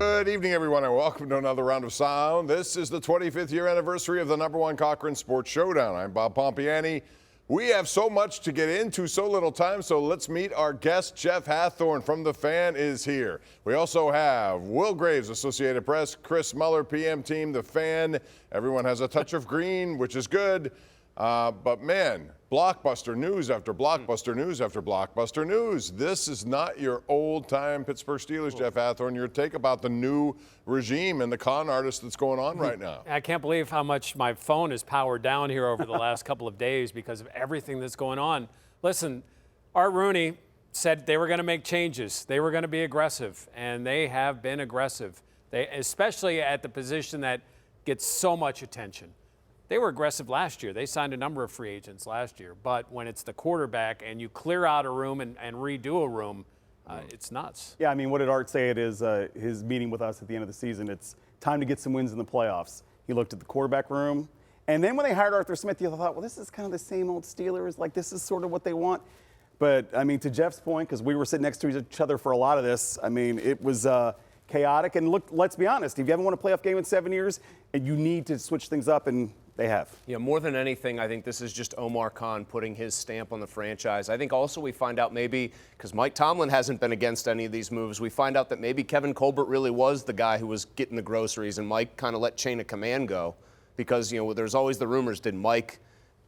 Good evening, everyone, and welcome to another round of sound. This is the 25th year anniversary of the #1 Cochran Sports Showdown. I'm Bob Pompeani. We have so much to get into, so little time, so let's meet our guest. Jeff Hathhorn from The Fan is here. We also have Will Graves, Associated Press, Chris Mueller, PM Team, The Fan. Everyone has a touch of green, which is good. But man, blockbuster news after blockbuster news after blockbuster news. This is not your old-time Pittsburgh Steelers, Jeff Hathhorn. Your take about the new regime and the con artist that's going on right now. I can't believe how much my phone is powered down here over the last couple of days because of everything that's going on. Listen, Art Rooney said they were going to make changes. They were going to be aggressive, and they have been aggressive, especially at the position that gets so much attention. They were aggressive last year. They signed a number of free agents last year. But when it's the quarterback and you clear out a room and redo a room, it's nuts. Yeah, I mean, what did Art say at his meeting with us at the end of the season? It's time to get some wins in the playoffs. He looked at the quarterback room. And then when they hired Arthur Smith, you thought, well, this is kind of the same old Steelers. Like, this is sort of what they want. But, I mean, to Jeff's point, because we were sitting next to each other for a lot of this, I mean, it was chaotic. And look, let's be honest. If you haven't won a playoff game in 7 years, and you need to switch things up, and they have. Yeah, more than anything, I think this is just Omar Khan putting his stamp on the franchise. I think also we find out maybe, because Mike Tomlin hasn't been against any of these moves, we find out that maybe Kevin Colbert really was the guy who was getting the groceries, and Mike kind of let chain of command go. Because, you know, there's always the rumors, did Mike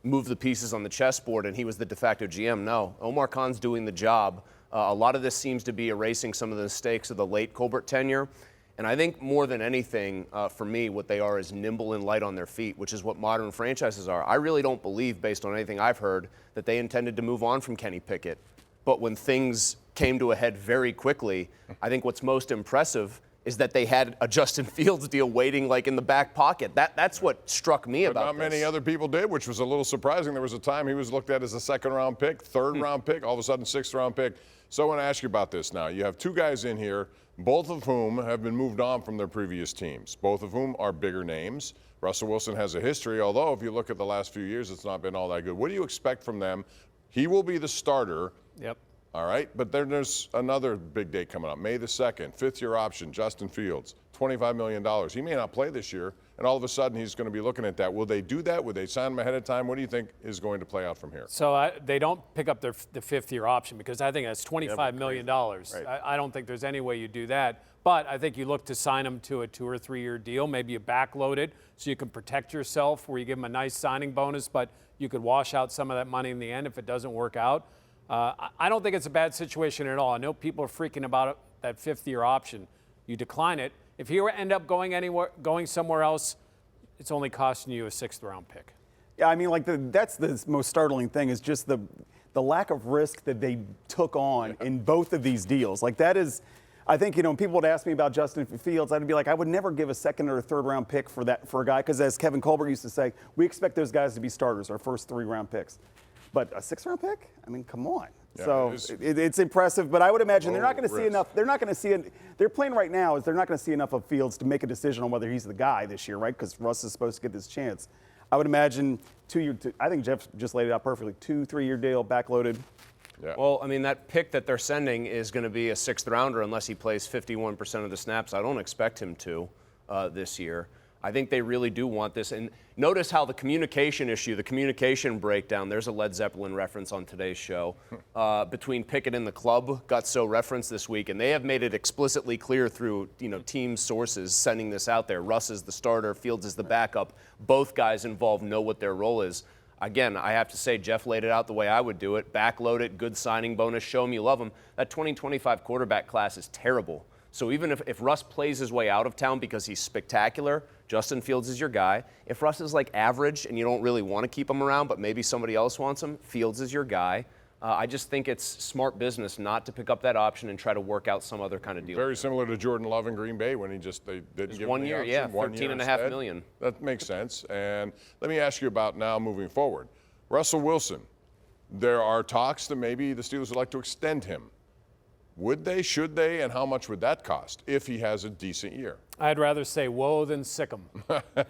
move the pieces on the chessboard and he was the de facto GM? No, Omar Khan's doing the job. A lot of this seems to be erasing some of the mistakes of the late Colbert tenure. And I think more than anything, for me, what they are is nimble and light on their feet, which is what modern franchises are. I really don't believe, based on anything I've heard, that they intended to move on from Kenny Pickett. But when things came to a head very quickly, I think what's most impressive is that they had a Justin Fields deal waiting like in the back pocket. That's what struck me about this. Not many other people did, which was a little surprising. There was a time he was looked at as a second-round pick, third-round pick, all of a sudden sixth-round pick. So I want to ask you about this now. You have two guys in here, both of whom have been moved on from their previous teams, both of whom are bigger names. Russell Wilson has a history, although if you look at the last few years, it's not been all that good. What do you expect from them? He will be the starter. Yep. All right, but then there's another big day coming up, May the 2nd, fifth-year option, Justin Fields, $25 million. He may not play this year, and all of a sudden he's going to be looking at that. Will they do that? Would they sign him ahead of time? What do you think is going to play out from here? So they don't pick up the fifth-year option because I think that's $25 million. Right. I don't think there's any way you do that. But I think you look to sign him to a 2 or 3 year deal. Maybe you backload it so you can protect yourself where you give him a nice signing bonus, but you could wash out some of that money in the end if it doesn't work out. I don't think it's a bad situation at all. I know people are freaking about it, that fifth-year option. You decline it. If you end up going somewhere else, it's only costing you a sixth-round pick. Yeah, I mean, like that's the most startling thing is just the lack of risk that they took on in both of these deals. Like that is, I think, you know, when people would ask me about Justin Fields, I'd be like, I would never give a second or a third-round pick for a guy, because as Kevin Colbert used to say, we expect those guys to be starters, our first 3-round picks. But a 6th-round pick? I mean, come on. Yeah, so it's impressive, but I would imagine they're not going to see enough. They're not going to see it. Their plan right now is they're not going to see enough of Fields to make a decision on whether he's the guy this year, right? Because Russ is supposed to get this chance. I would imagine I think Jeff just laid it out perfectly. 2-3-year deal, backloaded. Yeah. Well, I mean, that pick that they're sending is going to be a 6th-rounder unless he plays 51% of the snaps. I don't expect him to this year. I think they really do want this. And notice how the communication issue, the communication breakdown, there's a Led Zeppelin reference on today's show, between Pickett and the club got so referenced this week. And they have made it explicitly clear through, you know, team sources sending this out there. Russ is the starter, Fields is the backup. Both guys involved know what their role is. Again, I have to say, Jeff laid it out the way I would do it. Backload it, good signing bonus, show them you love them. That 2025 quarterback class is terrible. So even if Russ plays his way out of town because he's spectacular, Justin Fields is your guy. If Russ is like average and you don't really want to keep him around, but maybe somebody else wants him, Fields is your guy. I just think it's smart business not to pick up that option and try to work out some other kind of deal. Very similar to Jordan Love in Green Bay when they didn't give him the option. Yeah, $13.5 million. That makes sense. And let me ask you about now moving forward. Russell Wilson, there are talks that maybe the Steelers would like to extend him. Would they, should they, and how much would that cost if he has a decent year? I'd rather say whoa than sick him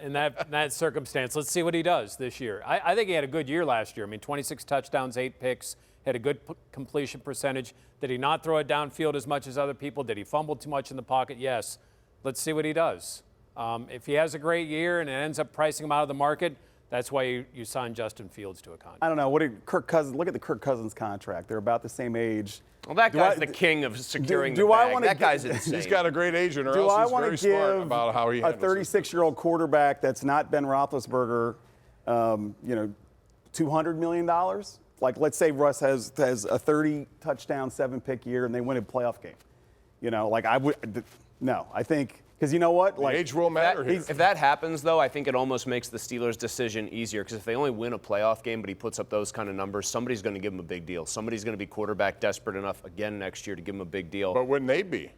in that circumstance. Let's see what he does this year. I think he had a good year last year. I mean, 26 touchdowns, 8 picks, had a good completion percentage. Did he not throw it downfield as much as other people? Did he fumble too much in the pocket? Yes. let's see what he does. If he has a great year and it ends up pricing him out of the market, that's why you sign Justin Fields to a contract. I don't know. What did Kirk Cousins? Look at the Kirk Cousins contract. They're about the same age. Well, that guy's the king of securing the bag. That guy's insane. He's got a great agent, or Do else I he's want very to give smart about how he a handles it. 36-year-old quarterback that's not Ben Roethlisberger, $200 million? Like, let's say Russ has a 30-touchdown, 7-pick year, and they win a playoff game. I would no. I think because you know what, like age will matter here. If that happens, though, I think it almost makes the Steelers' decision easier because if they only win a playoff game, but he puts up those kind of numbers, somebody's going to give him a big deal. Somebody's going to be quarterback desperate enough again next year to give him a big deal. But wouldn't they be?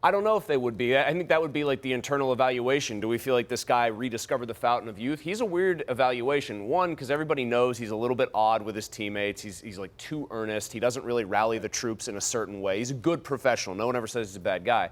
I don't know if they would be. I think that would be like the internal evaluation. Do we feel like this guy rediscovered the fountain of youth? He's a weird evaluation. One, because everybody knows he's a little bit odd with his teammates. He's like too earnest. He doesn't really rally the troops in a certain way. He's a good professional. No one ever says he's a bad guy.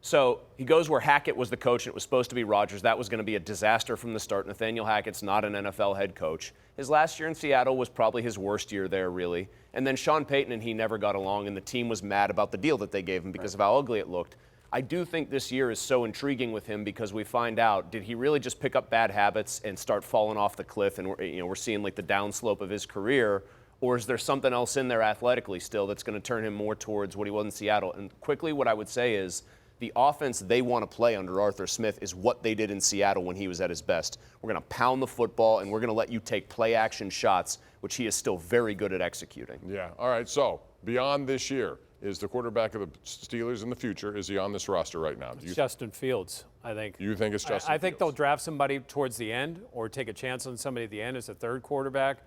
So he goes where Hackett was the coach, and it was supposed to be Rodgers. That was going to be a disaster from the start. Nathaniel Hackett's not an NFL head coach. His last year in Seattle was probably his worst year there, really. And then Sean Payton and he never got along, and the team was mad about the deal that they gave him because of how ugly it looked. I do think this year is so intriguing with him because we find out, did he really just pick up bad habits and start falling off the cliff, and we're seeing like the downslope of his career? Or is there something else in there athletically still that's going to turn him more towards what he was in Seattle? And quickly, what I would say is, the offense they want to play under Arthur Smith is what they did in Seattle when he was at his best. We're going to pound the football, and we're going to let you take play-action shots, which he is still very good at executing. Yeah. All right. So beyond this year, is the quarterback of the Steelers in the future, is he on this roster right now? It's Justin Fields, I think. You think it's Justin I think Fields? they'll draft somebody towards the end or take a chance on somebody at the end as a third quarterback.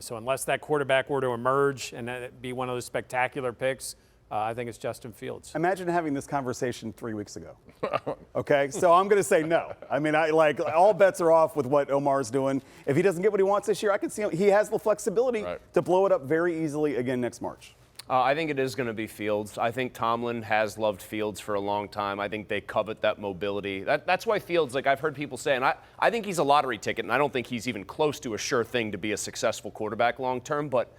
So unless that quarterback were to emerge and be one of those spectacular picks, I think it's Justin Fields. Imagine having this conversation 3 weeks ago. Okay, so I'm going to say no. I mean, all bets are off with what Omar's doing. If he doesn't get what he wants this year, I can see him. He has the flexibility to blow it up very easily again next March. I think it is going to be Fields. I think Tomlin has loved Fields for a long time. I think they covet that mobility. That's why Fields, like I've heard people say, and I think he's a lottery ticket, and I don't think he's even close to a sure thing to be a successful quarterback long term, but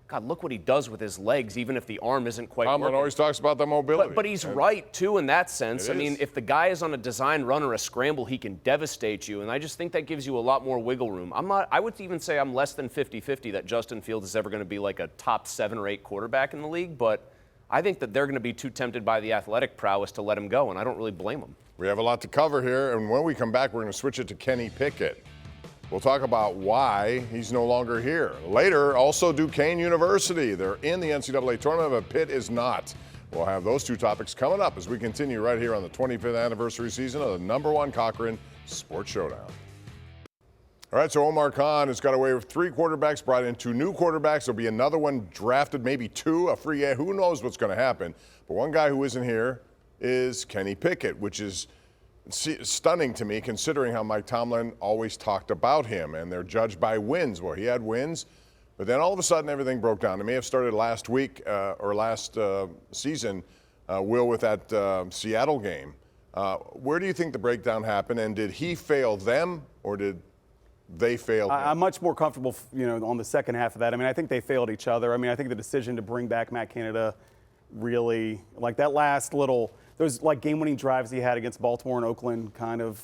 God, look what he does with his legs, even if the arm isn't quite Tomlin working. always talks about the mobility. But he's right, too, in that sense. I mean, is. if the guy is on a design run or a scramble, he can devastate you, and I just think that gives you a lot more wiggle room. I would even say I'm less than 50-50 that Justin Fields is ever going to be like a top 7 or 8 quarterback in the league, but I think that they're going to be too tempted by the athletic prowess to let him go, and I don't really blame them. We have a lot to cover here, and when we come back, we're going to switch it to Kenny Pickett. We'll talk about why he's no longer here. Later, also Duquesne University. They're in the NCAA tournament, but Pitt is not. We'll have those two topics coming up as we continue right here on the 25th anniversary season of the #1 Cochran Sports Showdown. All right, so Omar Khan has got away with 3 quarterbacks, brought in 2 new quarterbacks. There'll be another one drafted, maybe 2, a free agent. Who knows what's going to happen? But one guy who isn't here is Kenny Pickett, which is stunning to me considering how Mike Tomlin always talked about him, and they're judged by wins. Well, he had wins, but then all of a sudden everything broke down. It may have started last week or last season, Will, with that Seattle game. Where do you think the breakdown happened, and did he fail them or did they fail him? I'm much more comfortable, on the second half of that. I mean, I think they failed each other. I mean, I think the decision to bring back Matt Canada really, like that last little, those like game-winning drives he had against Baltimore and Oakland kind of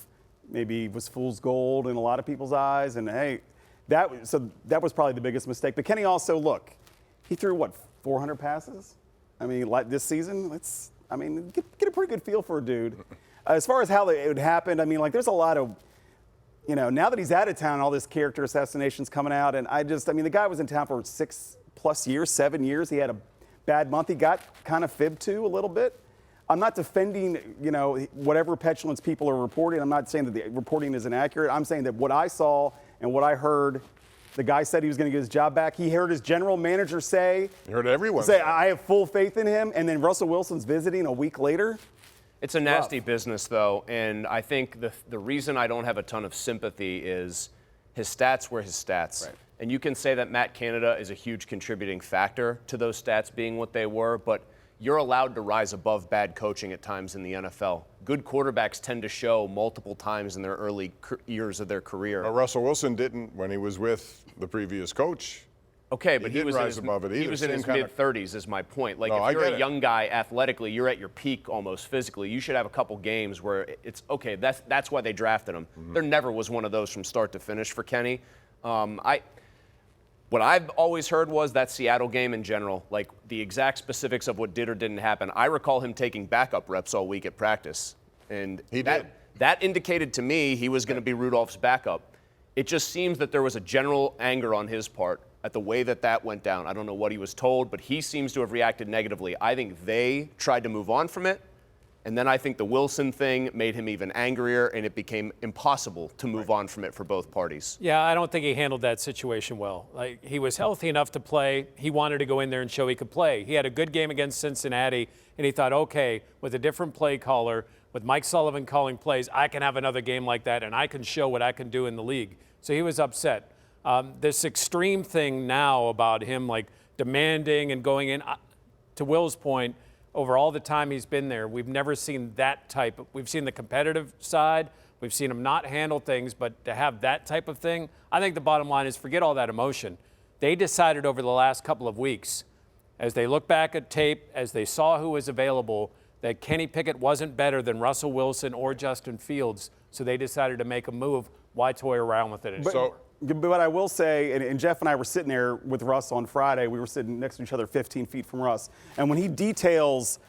maybe was fool's gold in a lot of people's eyes. And hey, that was probably the biggest mistake. But Kenny also, look, he threw 400 passes? I mean, like this season, get a pretty good feel for a dude. As far as how it happened, I mean, like there's a lot of, now that he's out of town, all this character assassination's coming out. And the guy was in town for 6+ years, 7 years. He had a bad month. He got kind of fibbed to a little bit. I'm not defending, whatever petulance people are reporting. I'm not saying that the reporting is inaccurate. I'm saying that what I saw and what I heard, the guy said he was going to get his job back. He heard his general manager say, You heard everyone say, I have full faith in him. And then Russell Wilson's visiting a week later. It's a nasty business, though, and I think the reason I don't have a ton of sympathy is his stats were his stats. Right. And you can say that Matt Canada is a huge contributing factor to those stats being what they were, but you're allowed to rise above bad coaching at times in the NFL. Good quarterbacks tend to show multiple times in their early years of their career. But Russell Wilson didn't when he was with the previous coach. Okay, but he didn't was rise above it either. He was in his mid-30s is my point. Like, No, if you're I get a it. young guy athletically, you're at your peak almost physically. You should have a couple games where it's okay. That's why they drafted him. There never was one of those from start to finish for Kenny. What I've always heard was that Seattle game in general, like the exact specifics of what did or didn't happen. I recall him taking backup reps all week at practice. And that indicated to me he was going to be Rudolph's backup. It just seems that there was a general anger on his part at the way that went down. I don't know what he was told, but he seems to have reacted negatively. I think they tried to move on from it. And then I think the Wilson thing made him even angrier, and it became impossible to move on from it for both parties. Yeah, I don't think he handled that situation well. Like, he was healthy enough to play. He wanted to go in there and show he could play. He had a good game against Cincinnati, and he thought, okay, with a different play caller, with Mike Sullivan calling plays, I can have another game like that, and I can show what I can do in the league. So he was upset. This extreme thing now about him, like, demanding and going in, to Will's point, over all the time he's been there, we've never seen that type. We've seen the competitive side. We've seen him not handle things, but to have that type of thing, I think the bottom line is forget all that emotion. They decided over the last couple of weeks, as they look back at tape, as they saw who was available, that Kenny Pickett wasn't better than Russell Wilson or Justin Fields, so they decided to make a move. Why toy around with it anymore? But I will say, and Jeff and I were sitting there with Russ on Friday. We were sitting next to each other 15 feet from Russ. And when he details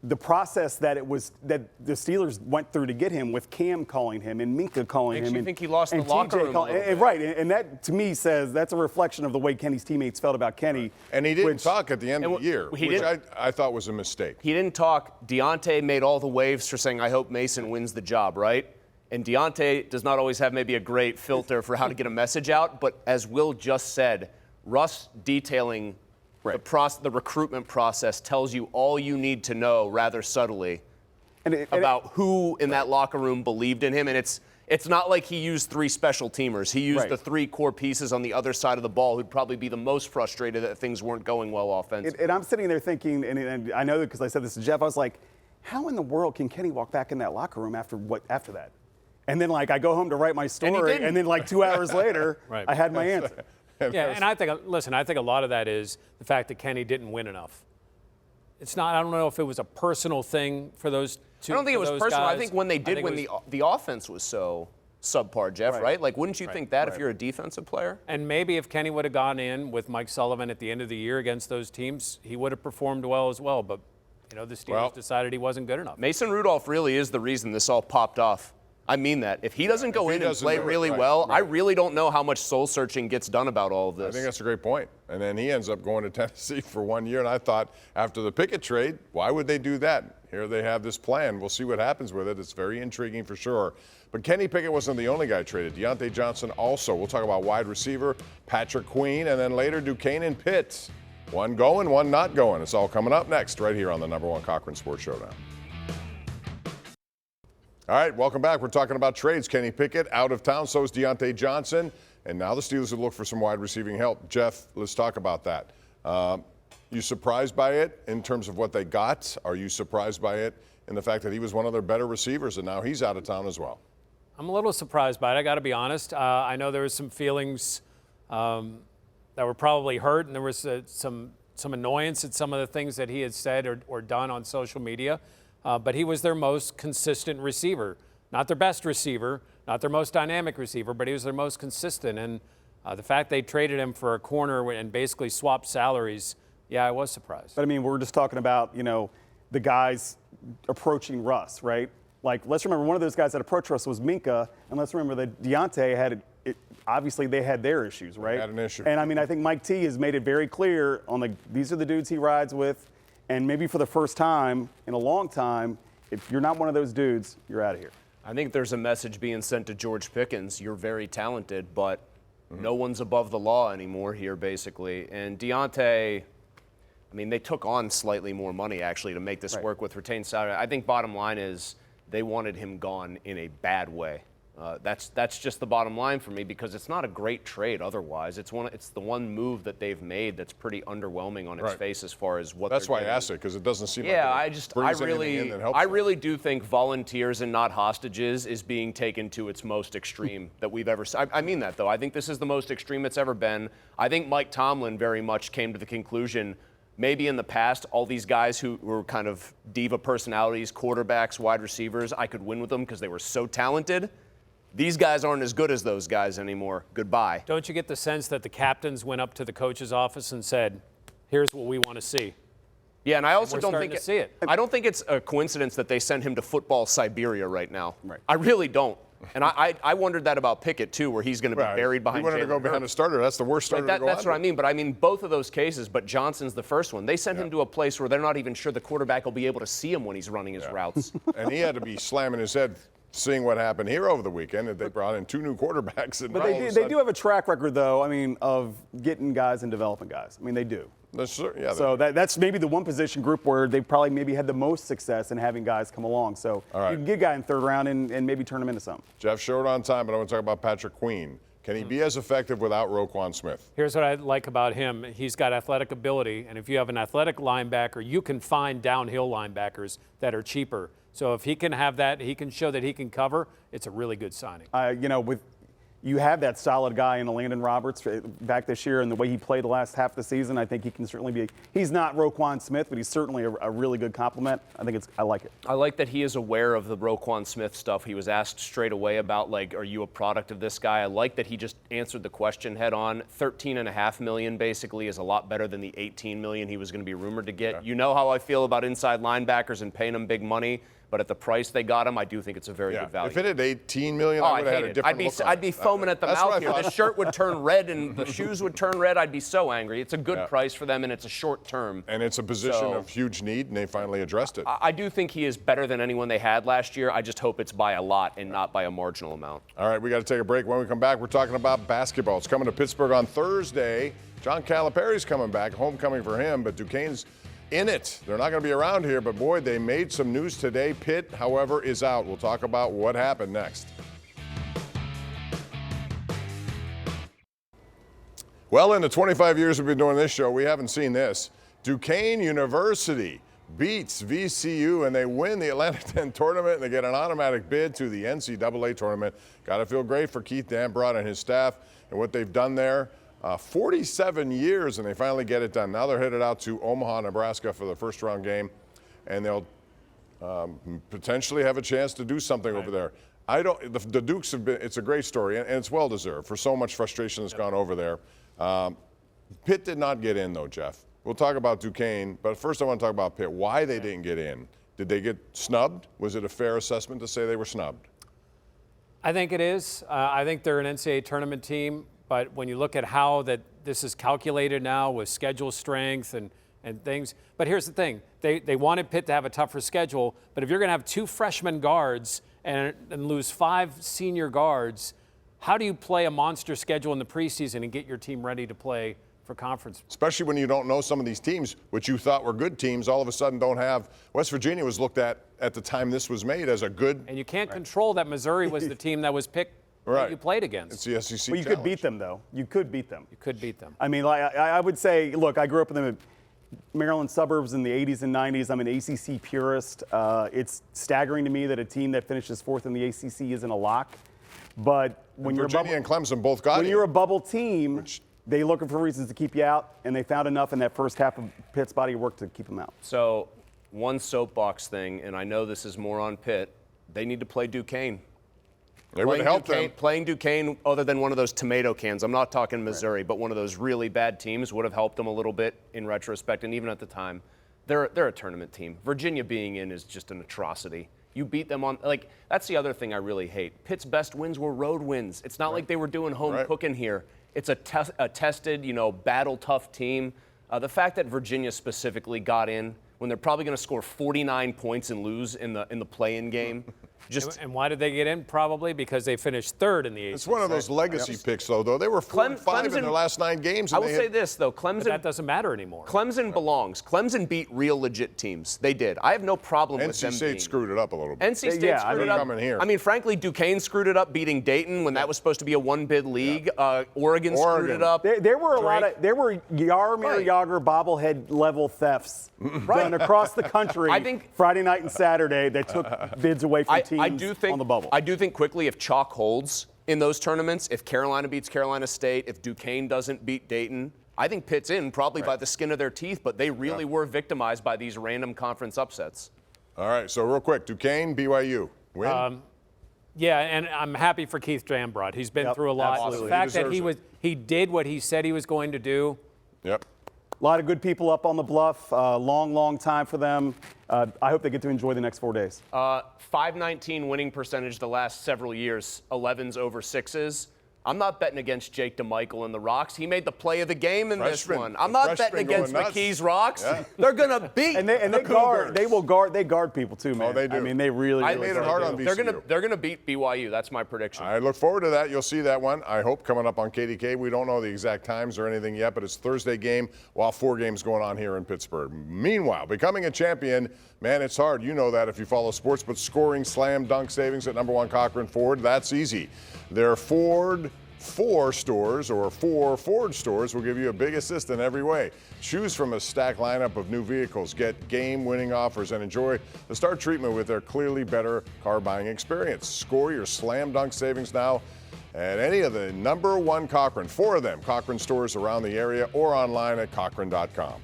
the process that the Steelers went through to get him, with Cam calling him and Minka calling Makes him. you think he lost the and locker TJ room a little bit. Right, and that to me says that's a reflection of the way Kenny's teammates felt about Kenny. And he didn't talk at the end of the year, which I thought was a mistake. He didn't talk. Deontay made all the waves for saying, I hope Mason wins the job, right? And Deontay does not always have maybe a great filter for how to get a message out. But as Will just said, Russ detailing the recruitment process tells you all you need to know rather subtly about who in that locker room believed in him. And it's not like he used three special teamers. He used the three core pieces on the other side of the ball who'd probably be the most frustrated that things weren't going well offensively. And I'm sitting there thinking, and I know that because I said this to Jeff, I was like, how in the world can Kenny walk back in that locker room after that? And then, like, I go home to write my story, and then, like, 2 hours later, I had my answer. Yeah, and I think a lot of that is the fact that Kenny didn't win enough. It's not. I don't know if it was a personal thing for those two. I don't think it was personal. Guys. I think when they did, the offense was so subpar, Jeff, right? Like, wouldn't you think that if you're a defensive player? And maybe if Kenny would have gone in with Mike Sullivan at the end of the year against those teams, he would have performed well as well. But, the Steelers decided he wasn't good enough. Mason Rudolph really is the reason this all popped off. I mean that. If he doesn't go in and play really well, I really don't know how much soul searching gets done about all of this. I think that's a great point. And then he ends up going to Tennessee for 1 year. And I thought after the Pickett trade, why would they do that? Here they have this plan. We'll see what happens with it. It's very intriguing for sure. But Kenny Pickett wasn't the only guy traded. Deontay Johnson also. We'll talk about wide receiver, Patrick Queen, and then later Duquesne and Pitts. One going, one not going. It's all coming up next right here on the #1 Cochran Sports Showdown. All right, welcome back. We're talking about trades. Kenny Pickett out of town, so is Deontay Johnson. And now the Steelers will look for some wide receiving help. Jeff, let's talk about that. You surprised by it in terms of what they got? Are you surprised by it in the fact that he was one of their better receivers and now he's out of town as well? I'm a little surprised by it, I got to be honest. I know there was some feelings that were probably hurt, and there was some annoyance at some of the things that he had said or done on social media. But he was their most consistent receiver. Not their best receiver, not their most dynamic receiver, but he was their most consistent. And the fact they traded him for a corner and basically swapped salaries, yeah, I was surprised. But, I mean, we're just talking about, the guys approaching Russ, right? Like, let's remember one of those guys that approached Russ was Minka, and let's remember that Deontay obviously they had their issues, right? They had an issue. And, I mean, I think Mike T has made it very clear these are the dudes he rides with. And maybe for the first time in a long time, if you're not one of those dudes, you're out of here. I think there's a message being sent to George Pickens. You're very talented, but no one's above the law anymore here, basically. And Deontay, I mean, they took on slightly more money, actually, to make this work with retained salary. I think bottom line is they wanted him gone in a bad way. That's just the bottom line for me, because it's not a great trade otherwise. It's the one move that they've made that's pretty underwhelming on its face as far as what. That's they're why getting. I asked it, because it doesn't seem I really do think volunteers and not hostages is being taken to its most extreme that we've ever seen. I mean that, though. I think this is the most extreme it's ever been. I think Mike Tomlin very much came to the conclusion, maybe in the past, all these guys who were kind of diva personalities, quarterbacks, wide receivers, I could win with them because they were so talented. These guys aren't as good as those guys anymore. Goodbye. Don't you get the sense that the captains went up to the coach's office and said, here's what we want to see? Yeah, and I also don't think I don't think it's a coincidence that they sent him to football Siberia right now. Right. I really don't. And I wondered that about Pickett, too, where he's going to be buried behind He wanted to go behind a starter. That's the worst starter to go That's on what I mean. But I mean, both of those cases, but Johnson's the first one. They sent him to a place where they're not even sure the quarterback will be able to see him when he's running his routes. And he had to be slamming his head seeing what happened here over the weekend. That they brought in 2 new quarterbacks. And But they do have a track record, though, I mean, of getting guys and developing guys. I mean, they do. So that's maybe the one position group where they probably maybe had the most success in having guys come along. So you can get a guy in third round and maybe turn him into something. Jeff, short on time, but I want to talk about Patrick Queen. Can he be as effective without Roquan Smith? Here's what I like about him. He's got athletic ability, and if you have an athletic linebacker, you can find downhill linebackers that are cheaper. So if he can have that, he can show that he can cover, it's a really good signing. You have that solid guy in Landon Roberts back this year, and the way he played the last half of the season, I think he can certainly be. He's not Roquan Smith, but he's certainly a really good compliment. I like it. I like that he is aware of the Roquan Smith stuff. He was asked straight away about, like, are you a product of this guy? I like that he just answered the question head on. $13.5 million basically is a lot better than the $18 million he was going to be rumored to get. Yeah. You know how I feel about inside linebackers and paying them big money. But at the price they got him, I do think it's a very good value. If it had $18 million, I would have had a different look on I'd be foaming at the mouth here. The shirt would turn red and the shoes would turn red. I'd be so angry. It's a good price for them, and it's a short term. And it's a position of huge need, and they finally addressed it. I do think he is better than anyone they had last year. I just hope it's by a lot and not by a marginal amount. All right, we got to take a break. When we come back, we're talking about basketball. It's coming to Pittsburgh on Thursday. John Calipari's coming back, homecoming for him, but Duquesne's in it. They're not going to be around here, but boy, they made some news today. Pitt, however, is out. We'll talk about what happened next. Well, in the 25 years we've been doing this show, we haven't seen this. Duquesne University beats VCU, and they win the Atlantic 10 tournament, and they get an automatic bid to the NCAA tournament. Got to feel great for Keith Dambrot and his staff and what they've done there. 47 years, and they finally get it done. Now they're headed out to Omaha, Nebraska for the first round game, and they'll potentially have a chance to do something over there. The Dukes have been, it's a great story, and it's well deserved for so much frustration that's gone over there. Pitt did not get in, though, Jeff. We'll talk about Duquesne, but first I want to talk about Pitt. Why they didn't get in. Did they get snubbed? Was it a fair assessment to say they were snubbed? I think it is. I think they're an NCAA tournament team. But when you look at how this is calculated now with schedule strength and things, but here's the thing. They wanted Pitt to have a tougher schedule, but if you're going to have 2 freshman guards and lose 5 senior guards, how do you play a monster schedule in the preseason and get your team ready to play for conference? Especially when you don't know some of these teams, which you thought were good teams, all of a sudden don't have. West Virginia was looked at the time this was made as a good. And you can't control that Missouri was the team that was picked. That you played against. It's the SEC Well, you could beat them, though. You could beat them. I mean, I would say, look, I grew up in the Maryland suburbs in the 80s and 90s. I'm an ACC purist. It's staggering to me that a team that finishes 4th in the ACC isn't a lock. But when Virginia and Clemson both got when you're a bubble team, they're looking for reasons to keep you out, and they found enough in that first half of Pitt's body of work to keep them out. So, one soapbox thing, and I know this is more on Pitt, they need to play Duquesne. They would help them. Playing Duquesne, other than one of those tomato cans, I'm not talking Missouri, but one of those really bad teams would have helped them a little bit in retrospect, and even at the time, they're a tournament team. Virginia being in is just an atrocity. You beat them on, like, that's the other thing I really hate. Pitt's best wins were road wins. It's not like they were doing home cooking here. It's a tested, battle-tough team. The fact that Virginia specifically got in when they're probably going to score 49 points and lose in the play-in game, And why did they get in? Probably because they finished third in the ACC. It's one of those legacy picks, though. They were 4-5 in their last 9 games. I will say this, though. Clemson. But that doesn't matter anymore. Clemson belongs. Clemson beat real legit teams. They did. I have no problem with them. NC State screwed it up a little bit. NC State screwed it up. Coming here. I mean, frankly, Duquesne screwed it up beating Dayton when that was supposed to be a one-bid league. Oregon screwed it up. There were Jaromir Jagr bobblehead level thefts done across the country. I think Friday night and Saturday they took bids away from teams on the bubble. I do think quickly if chalk holds in those tournaments, if Carolina beats Carolina State, if Duquesne doesn't beat Dayton, I think Pitt's in probably by the skin of their teeth, but they really were victimized by these random conference upsets. All right, so real quick, Duquesne, BYU, win? Yeah, and I'm happy for Keith Dambrot. He's been through a lot. Absolutely. The fact that he did what he said he was going to do. Yep. A lot of good people up on the bluff. Long time for them. I hope they get to enjoy the next 4 days. 519 winning percentage the last several years, 11s over 6s. I'm not betting against Jake DeMichael and the Rocks. He made the play of the game in this one. I'm not betting against McKee's Rocks. Yeah. They're gonna beat they guard people too, man. Oh, they do. I mean, they really made it hard on VCU. They're gonna beat BYU. That's my prediction. I look forward to that. You'll see that one, I hope, coming up on KDK. We don't know the exact times or anything yet, but it's Thursday game while 4 games going on here in Pittsburgh. Meanwhile, becoming a champion, man, it's hard. You know that if you follow sports, but scoring slam dunk savings at #1 Cochran Ford, that's easy. Their Ford 4 stores or 4 Ford stores will give you a big assist in every way. Choose from a stacked lineup of new vehicles, get game-winning offers, and enjoy the start treatment with their clearly better car buying experience. Score your slam dunk savings now at any of the #1 Cochran, 4 of them, Cochran stores around the area or online at Cochran.com.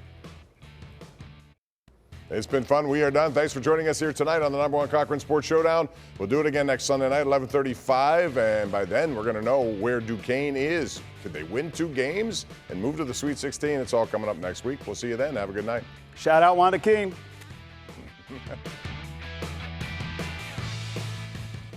It's been fun. We are done. Thanks for joining us here tonight on the #1 Cochran Sports Showdown. We'll do it again next Sunday night, 11:35, and by then we're going to know where Duquesne is. Did they win 2 games and move to the Sweet 16? It's all coming up next week. We'll see you then. Have a good night. Shout out Wanda King.